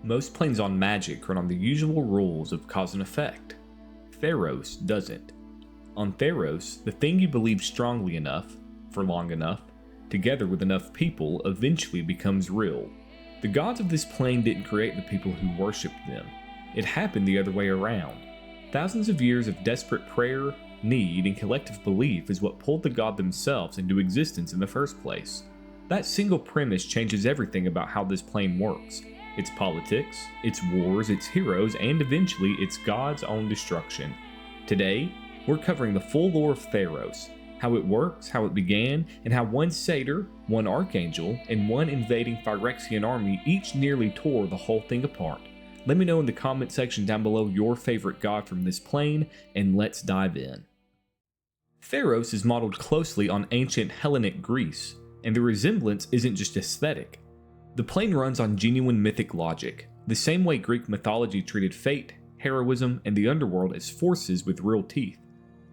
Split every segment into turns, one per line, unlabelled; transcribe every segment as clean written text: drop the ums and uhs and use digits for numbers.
Most planes on Magic run on the usual rules of cause and effect. Theros doesn't. On Theros, the thing you believe strongly enough, for long enough, together with enough people, eventually becomes real. The gods of this plane didn't create the people who worshipped them. It happened the other way around. Thousands of years of desperate prayer, need, and collective belief is what pulled the god themselves into existence in the first place. That single premise changes everything about how this plane works. Its politics, its wars, its heroes, and eventually its god's own destruction. Today, we're covering the full lore of Theros, how it works, how it began, and how one satyr, one archangel, and one invading Phyrexian army each nearly tore the whole thing apart. Let me know in the comment section down below your favorite god from this plane, and let's dive in. Theros is modeled closely on ancient Hellenic Greece, and the resemblance isn't just aesthetic. The plane runs on genuine mythic logic, the same way Greek mythology treated fate, heroism, and the underworld as forces with real teeth.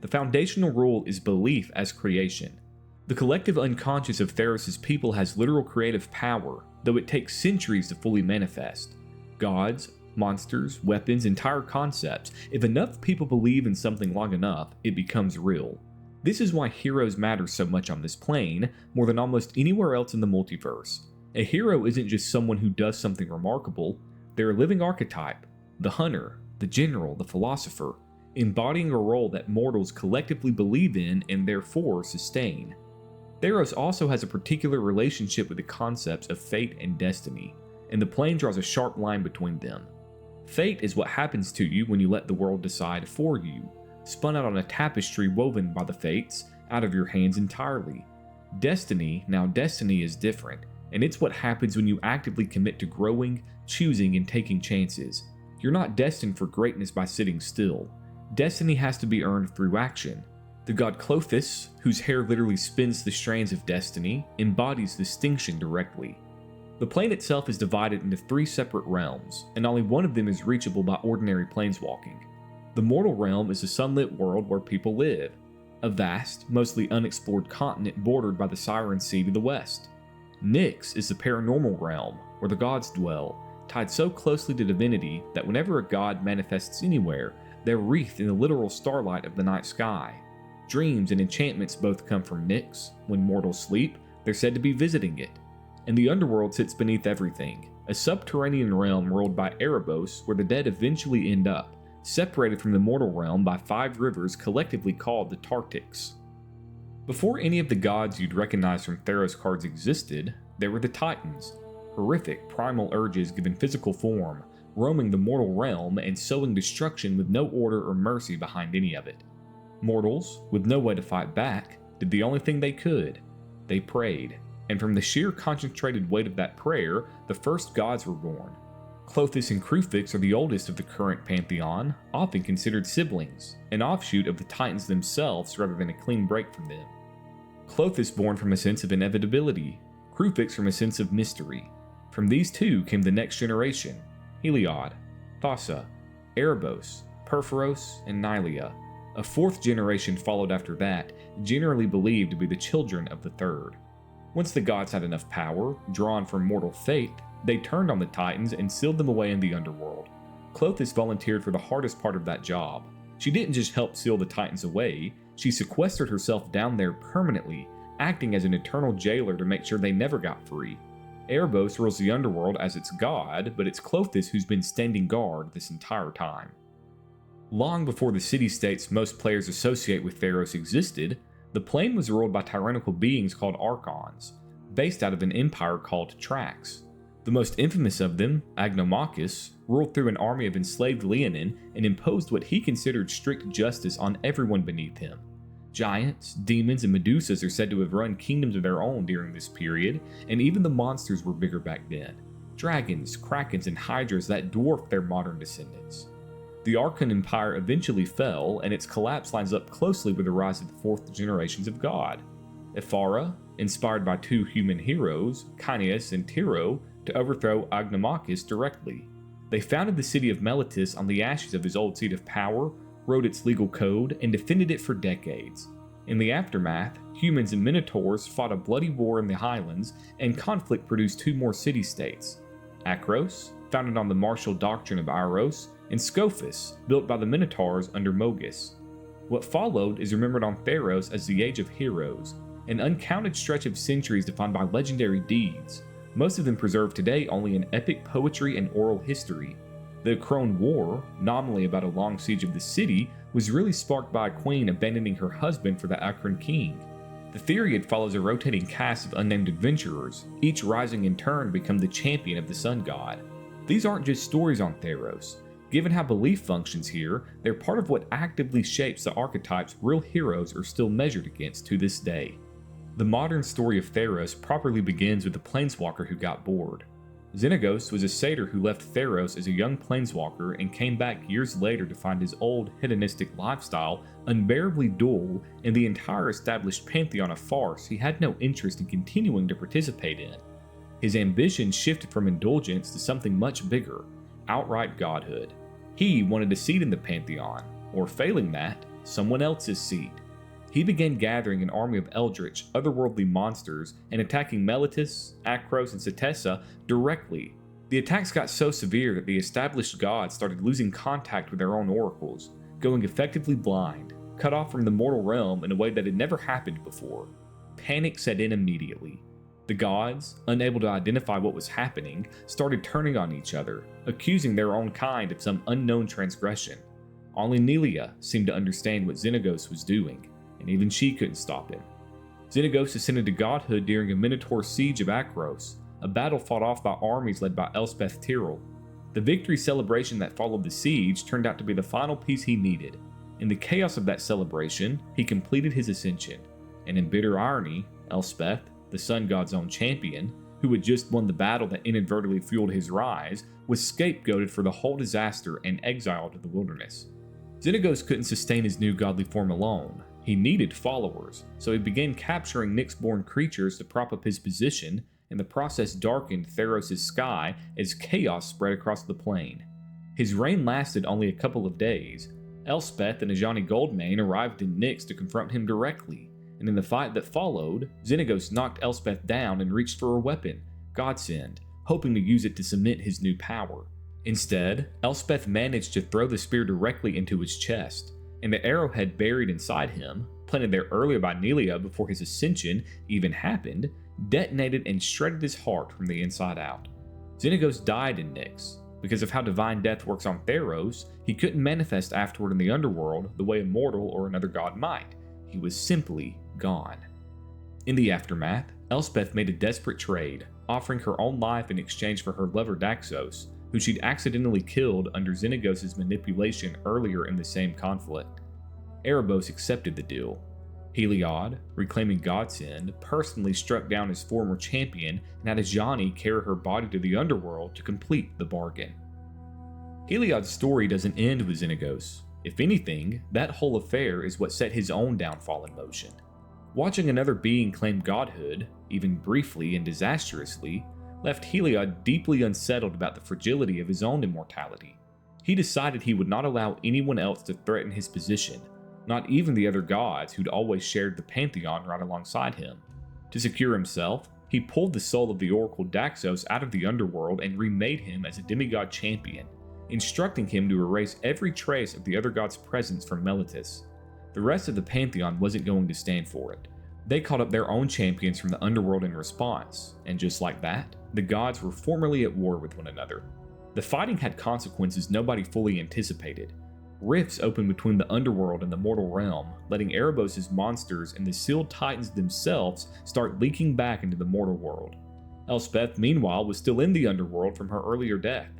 The foundational rule is belief as creation. The collective unconscious of Theros' people has literal creative power, though it takes centuries to fully manifest. Gods, monsters, weapons, entire concepts. If enough people believe in something long enough, it becomes real. This is why heroes matter so much on this plane, more than almost anywhere else in the multiverse. A hero isn't just someone who does something remarkable, they're a living archetype, the hunter, the general, the philosopher, embodying a role that mortals collectively believe in and therefore sustain. Theros also has a particular relationship with the concepts of fate and destiny, and the plane draws a sharp line between them. Fate is what happens to you when you let the world decide for you, spun out on a tapestry woven by the fates, out of your hands entirely. Destiny is different, and it's what happens when you actively commit to growing, choosing, and taking chances. You're not destined for greatness by sitting still. Destiny has to be earned through action. The god Clothis, whose hair literally spins the strands of destiny, embodies distinction directly. The plane itself is divided into 3 separate realms, and only one of them is reachable by ordinary planeswalking. The mortal realm is a sunlit world where people live, a vast, mostly unexplored continent bordered by the Siren Sea to the west. Nyx is the paranormal realm, where the gods dwell, tied so closely to divinity that whenever a god manifests anywhere, they're wreathed in the literal starlight of the night sky. Dreams and enchantments both come from Nyx. When mortals sleep, they're said to be visiting it. And the underworld sits beneath everything, a subterranean realm ruled by Erebos where the dead eventually end up, separated from the mortal realm by 5 rivers collectively called the Tartics. Before any of the gods you'd recognize from Theros cards existed, there were the Titans, horrific primal urges given physical form, roaming the mortal realm and sowing destruction with no order or mercy behind any of it. Mortals, with no way to fight back, did the only thing they could. They prayed, and from the sheer concentrated weight of that prayer, the first gods were born. Clothis and Crufix are the oldest of the current pantheon, often considered siblings, an offshoot of the Titans themselves rather than a clean break from them. Clothis born from a sense of inevitability, Crufix from a sense of mystery. From these two came the next generation, Heliod, Thassa, Erebos, Perforos, and Nylea. A 4th generation followed after that, generally believed to be the children of the 3rd. Once the gods had enough power, drawn from mortal fate, they turned on the Titans and sealed them away in the underworld. Clothis volunteered for the hardest part of that job. She didn't just help seal the Titans away, she sequestered herself down there permanently, acting as an eternal jailer to make sure they never got free. Erebos rules the underworld as its god, but it's Clothis who's been standing guard this entire time. Long before the city-states most players associate with Theros existed, the plane was ruled by tyrannical beings called Archons, based out of an empire called Trax. The most infamous of them, Agnomachus, ruled through an army of enslaved Leonin and imposed what he considered strict justice on everyone beneath him. Giants, demons, and Medusas are said to have run kingdoms of their own during this period, and even the monsters were bigger back then. Dragons, krakens, and hydras that dwarfed their modern descendants. The Archon Empire eventually fell, and its collapse lines up closely with the rise of the 4th generations of God. Ephara, inspired by 2 human heroes, Kineas and Tiro, to overthrow Agnomachus directly. They founded the city of Meletis on the ashes of his old seat of power, wrote its legal code, and defended it for decades. In the aftermath, humans and minotaurs fought a bloody war in the highlands, and conflict produced 2 more city-states, Akros founded on the martial doctrine of Erebos, and Scophus, built by the Minotaurs under Mogus. What followed is remembered on Theros as the Age of Heroes, an uncounted stretch of centuries defined by legendary deeds, most of them preserved today only in epic poetry and oral history. The Crone War, nominally about a long siege of the city, was really sparked by a queen abandoning her husband for the Akron king. The Theriod follows a rotating cast of unnamed adventurers, each rising in turn to become the champion of the sun god. These aren't just stories on Theros. Given how belief functions here, they're part of what actively shapes the archetypes real heroes are still measured against to this day. The modern story of Theros properly begins with the planeswalker who got bored. Xenagos was a satyr who left Theros as a young planeswalker and came back years later to find his old hedonistic lifestyle unbearably dull and the entire established pantheon a farce he had no interest in continuing to participate in. His ambition shifted from indulgence to something much bigger, outright godhood. He wanted a seat in the pantheon, or failing that, someone else's seat. He began gathering an army of eldritch, otherworldly monsters and attacking Meletis, Akros, and Thassa directly. The attacks got so severe that the established gods started losing contact with their own oracles, going effectively blind, cut off from the mortal realm in a way that had never happened before. Panic set in immediately. The gods, unable to identify what was happening, started turning on each other, accusing their own kind of some unknown transgression. Only Nelia seemed to understand what Xenagos was doing, and even she couldn't stop him. Xenagos ascended to godhood during a Minotaur siege of Akros, a battle fought off by armies led by Elspeth Tyrrell. The victory celebration that followed the siege turned out to be the final piece he needed. In the chaos of that celebration, he completed his ascension, and in bitter irony, Elspeth, the sun god's own champion, who had just won the battle that inadvertently fueled his rise, was scapegoated for the whole disaster and exiled to the wilderness. Xenagos couldn't sustain his new godly form alone. He needed followers, so he began capturing Nyx-born creatures to prop up his position, and the process darkened Theros' sky as chaos spread across the plane. His reign lasted only a couple of days. Elspeth and Ajani Goldmane arrived in Nyx to confront him directly, and in the fight that followed, Xenagos knocked Elspeth down and reached for a weapon, Godsend, hoping to use it to cement his new power. Instead, Elspeth managed to throw the spear directly into his chest, and the arrowhead buried inside him, planted there earlier by Nelia before his ascension even happened, detonated and shredded his heart from the inside out. Xenagos died in Nyx. Because of how divine death works on Theros, he couldn't manifest afterward in the underworld the way a mortal or another god might. He was simply gone. In the aftermath, Elspeth made a desperate trade, offering her own life in exchange for her lover Daxos, who she'd accidentally killed under Xenagos' manipulation earlier in the same conflict. Erebos accepted the deal. Heliod, reclaiming Godsend, personally struck down his former champion and had Ajani carry her body to the underworld to complete the bargain. Heliod's story doesn't end with Xenagos. If anything, that whole affair is what set his own downfall in motion. Watching another being claim godhood, even briefly and disastrously, left Heliod deeply unsettled about the fragility of his own immortality. He decided he would not allow anyone else to threaten his position, not even the other gods who'd always shared the pantheon right alongside him. To secure himself, he pulled the soul of the oracle Daxos out of the underworld and remade him as a demigod champion, instructing him to erase every trace of the other god's presence from Meletis. The rest of the pantheon wasn't going to stand for it. They called up their own champions from the underworld in response, and just like that, the gods were formally at war with one another. The fighting had consequences nobody fully anticipated. Rifts opened between the underworld and the mortal realm, letting Erebos' monsters and the sealed titans themselves start leaking back into the mortal world. Elspeth, meanwhile, was still in the underworld from her earlier death.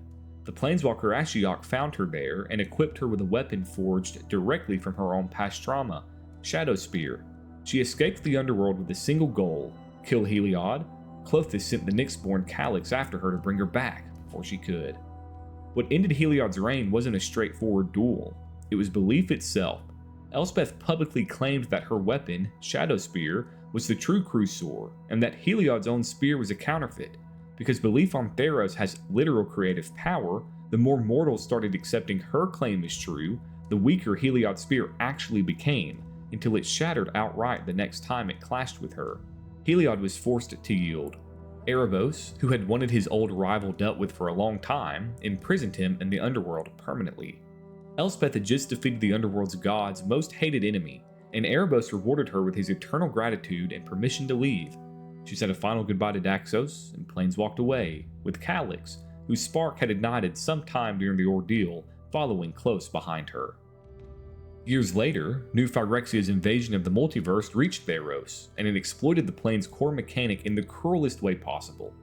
The planeswalker Ashiok found her there and equipped her with a weapon forged directly from her own past trauma, Shadow Spear. She escaped the underworld with a single goal: kill Heliod. Clothis sent the Nyx-born Calyx after her to bring her back before she could. What ended Heliod's reign wasn't a straightforward duel. It was belief itself. Elspeth publicly claimed that her weapon, Shadow Spear, was the true Crusaor, and that Heliod's own spear was a counterfeit. Because belief on Theros has literal creative power, the more mortals started accepting her claim as true, the weaker Heliod's spear actually became, until it shattered outright the next time it clashed with her. Heliod was forced to yield. Erebos, who had wanted his old rival dealt with for a long time, imprisoned him in the underworld permanently. Elspeth had just defeated the underworld's god's most hated enemy, and Erebos rewarded her with his eternal gratitude and permission to leave. She said a final goodbye to Daxos and planeswalked away, with Calyx, whose spark had ignited sometime during the ordeal, following close behind her. Years later, New Phyrexia's invasion of the multiverse reached Theros, and it exploited the plane's core mechanic in the cruelest way possible.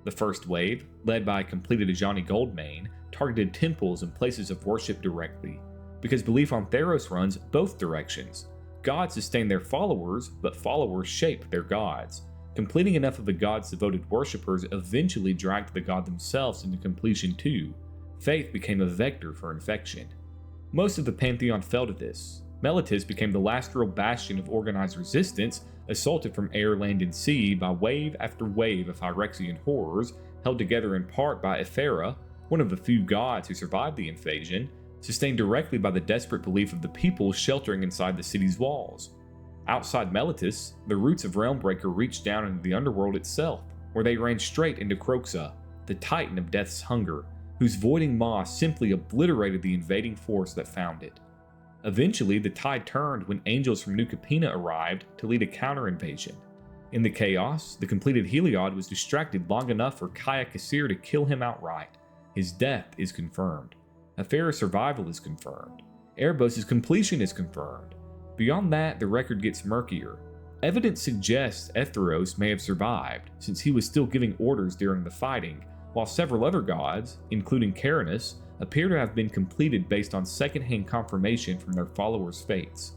The first wave, led by a completed Ajani Goldmane, targeted temples and places of worship directly, because belief on Theros runs both directions. Gods sustain their followers, but followers shape their gods. Completing enough of the god's devoted worshippers eventually dragged the god themselves into completion too. Faith became a vector for infection. Most of the pantheon fell to this. Meletis became the last real bastion of organized resistance, assaulted from air, land, and sea by wave after wave of Phyrexian horrors, held together in part by Ithera, one of the few gods who survived the invasion, sustained directly by the desperate belief of the people sheltering inside the city's walls. Outside Meletis, the roots of Realmbreaker reached down into the underworld itself, where they ran straight into Kroxa, the titan of death's hunger, whose voiding maw simply obliterated the invading force that found it. Eventually, the tide turned when angels from New Capena arrived to lead a counter-invasion. In the chaos, the completed Heliod was distracted long enough for Kaya Kassir to kill him outright. His death is confirmed. Aethera's survival is confirmed. Erebos' completion is confirmed. Beyond that, the record gets murkier. Evidence suggests Theros may have survived, since he was still giving orders during the fighting, while several other gods, including Caranus, appear to have been completed based on second-hand confirmation from their followers' fates.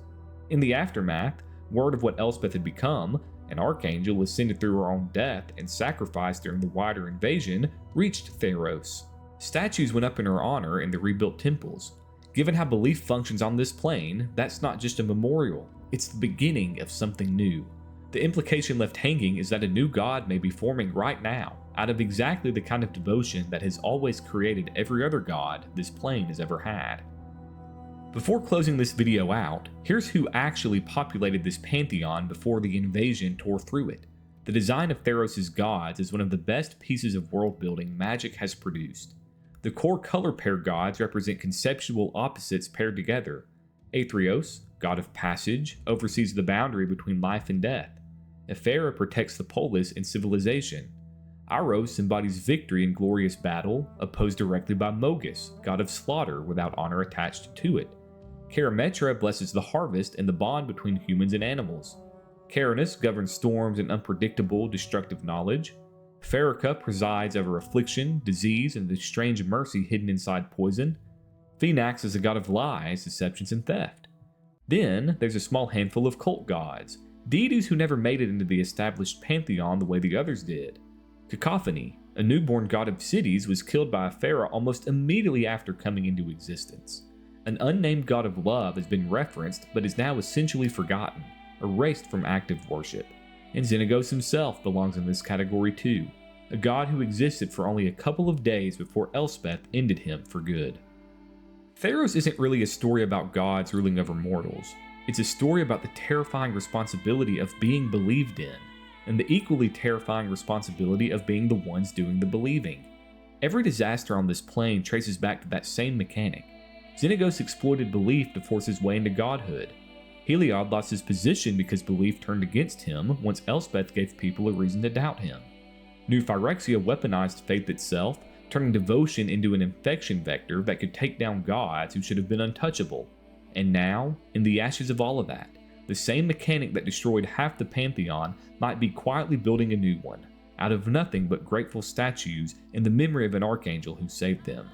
In the aftermath, word of what Elspeth had become, an archangel ascended through her own death and sacrificed during the wider invasion, reached Theros. Statues went up in her honor in the rebuilt temples. Given how belief functions on this plane, that's not just a memorial, it's the beginning of something new. The implication left hanging is that a new god may be forming right now, out of exactly the kind of devotion that has always created every other god this plane has ever had. Before closing this video out, here's who actually populated this pantheon before the invasion tore through it. The design of Theros' gods is one of the best pieces of world building Magic has produced. The core color pair gods represent conceptual opposites paired together. Aetherios, god of passage, oversees the boundary between life and death. Ithera protects the polis and civilization. Aros embodies victory in glorious battle, opposed directly by Mogus, god of slaughter without honor attached to it. Karametra blesses the harvest and the bond between humans and animals. Caranus governs storms and unpredictable, destructive knowledge. Pherica presides over affliction, disease, and the strange mercy hidden inside poison. Phoenix is a god of lies, deceptions, and theft. Then, there's a small handful of cult gods, deities who never made it into the established pantheon the way the others did. Cacophony, a newborn god of cities, was killed by Ithera almost immediately after coming into existence. An unnamed god of love has been referenced but is now essentially forgotten, erased from active worship. And Xenagos himself belongs in this category too, a god who existed for only a couple of days before Elspeth ended him for good. Theros isn't really a story about gods ruling over mortals. It's a story about the terrifying responsibility of being believed in, and the equally terrifying responsibility of being the ones doing the believing. Every disaster on this plane traces back to that same mechanic. Xenagos exploited belief to force his way into godhood. Heliod lost his position because belief turned against him once Elspeth gave people a reason to doubt him. New Phyrexia weaponized faith itself, turning devotion into an infection vector that could take down gods who should have been untouchable. And now, in the ashes of all of that, the same mechanic that destroyed half the pantheon might be quietly building a new one, out of nothing but grateful statues in the memory of an archangel who saved them.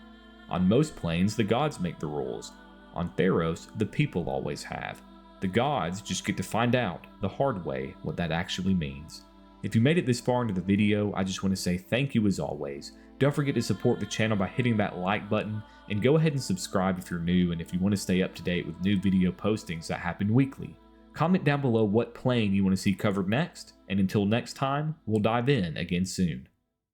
On most planes, the gods make the rules. On Theros, the people always have. The gods just get to find out, the hard way, what that actually means. If you made it this far into the video, I just want to say thank you as always. Don't forget to support the channel by hitting that like button, and go ahead and subscribe if you're new and if you want to stay up to date with new video postings that happen weekly. Comment down below what plane you want to see covered next, and until next time, we'll dive in again soon.